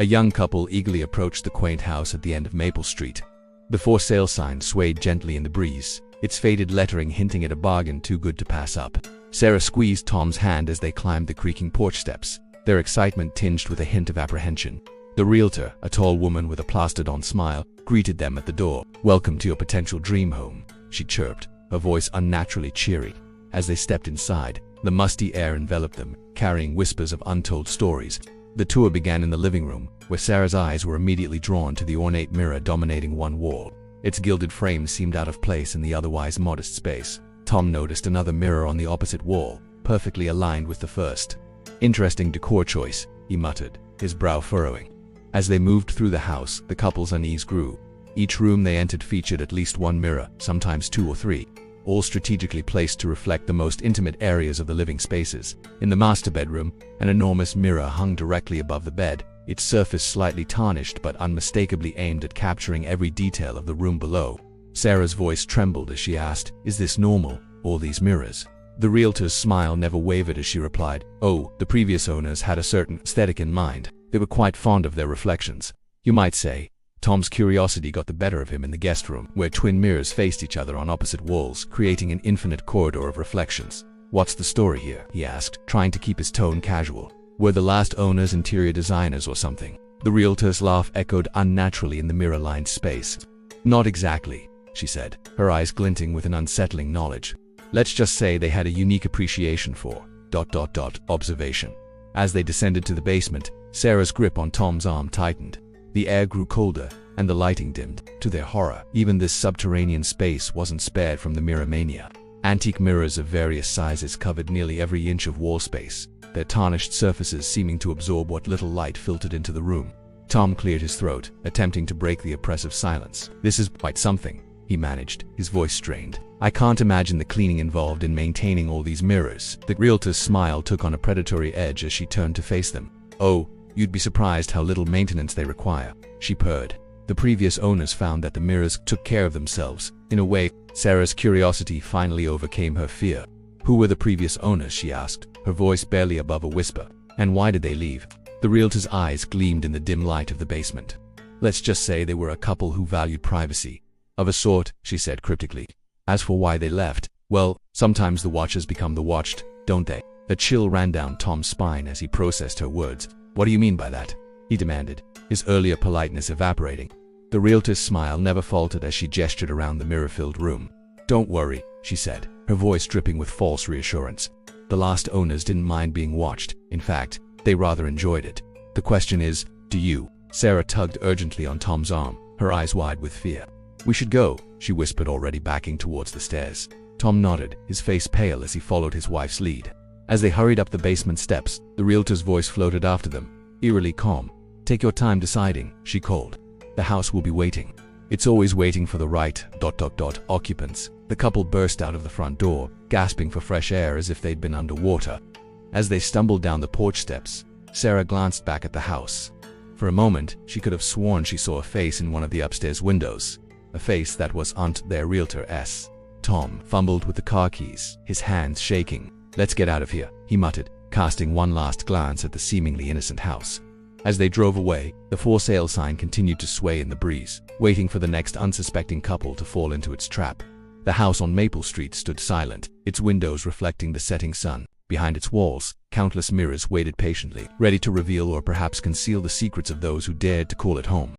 A young couple eagerly approached the quaint house at the end of Maple Street. The for sale sign swayed gently in the breeze, its faded lettering hinting at a bargain too good to pass up. Sarah squeezed Tom's hand as they climbed the creaking porch steps, their excitement tinged with a hint of apprehension. The realtor, a tall woman with a plastered-on smile, greeted them at the door. "Welcome to your potential dream home," she chirped, her voice unnaturally cheery. As they stepped inside, the musty air enveloped them, carrying whispers of untold stories. The tour began in the living room, where Sarah's eyes were immediately drawn to the ornate mirror dominating one wall. Its gilded frame seemed out of place in the otherwise modest space. Tom noticed another mirror on the opposite wall, perfectly aligned with the first. "Interesting decor choice," he muttered, his brow furrowing. As they moved through the house, the couple's unease grew. Each room they entered featured at least one mirror, sometimes two or three, all strategically placed to reflect the most intimate areas of the living spaces. In the master bedroom, an enormous mirror hung directly above the bed, its surface slightly tarnished but unmistakably aimed at capturing every detail of the room below. Sarah's voice trembled as she asked, "Is this normal, all these mirrors?" The realtor's smile never wavered as she replied, "Oh, the previous owners had a certain aesthetic in mind. They were quite fond of their reflections, you might say." Tom's curiosity got the better of him in the guest room, where twin mirrors faced each other on opposite walls, creating an infinite corridor of reflections. "What's the story here?" he asked, trying to keep his tone casual. "Were the last owners interior designers or something?" The realtor's laugh echoed unnaturally in the mirror-lined space. "Not exactly," she said, her eyes glinting with an unsettling knowledge. "Let's just say they had a unique appreciation for ... observation." As they descended to the basement, Sarah's grip on Tom's arm tightened. The air grew colder, and the lighting dimmed. To their horror, even this subterranean space wasn't spared from the mirror mania. Antique mirrors of various sizes covered nearly every inch of wall space, their tarnished surfaces seeming to absorb what little light filtered into the room. Tom cleared his throat, attempting to break the oppressive silence. "This is quite something," he managed, his voice strained. "I can't imagine the cleaning involved in maintaining all these mirrors." The realtor's smile took on a predatory edge as she turned to face them. "Oh, you'd be surprised how little maintenance they require," she purred. "The previous owners found that the mirrors took care of themselves, in a way." Sarah's curiosity finally overcame her fear. "Who were the previous owners?" she asked, her voice barely above a whisper. "And why did they leave?" The realtor's eyes gleamed in the dim light of the basement. "Let's just say they were a couple who valued privacy." "Of a sort," she said cryptically. "As for why they left, well, sometimes the watchers become the watched, don't they?" A chill ran down Tom's spine as he processed her words. "What do you mean by that?" he demanded, his earlier politeness evaporating. The realtor's smile never faltered as she gestured around the mirror-filled room. "Don't worry," she said, her voice dripping with false reassurance. "The last owners didn't mind being watched. In fact, they rather enjoyed it. The question is, do you?" Sarah tugged urgently on Tom's arm, her eyes wide with fear. "We should go," she whispered, already backing towards the stairs. Tom nodded, his face pale as he followed his wife's lead. As they hurried up the basement steps, the realtor's voice floated after them, eerily calm. "Take your time deciding," she called. "The house will be waiting. It's always waiting for the right ... occupants." The couple burst out of the front door, gasping for fresh air as if they'd been underwater. As they stumbled down the porch steps, Sarah glanced back at the house. For a moment, she could have sworn she saw a face in one of the upstairs windows. A face that was their realtor's. Tom fumbled with the car keys, his hands shaking. "Let's get out of here," he muttered, casting one last glance at the seemingly innocent house. As they drove away, the for sale sign continued to sway in the breeze, waiting for the next unsuspecting couple to fall into its trap. The house on Maple Street stood silent, its windows reflecting the setting sun. Behind its walls, countless mirrors waited patiently, ready to reveal or perhaps conceal the secrets of those who dared to call it home.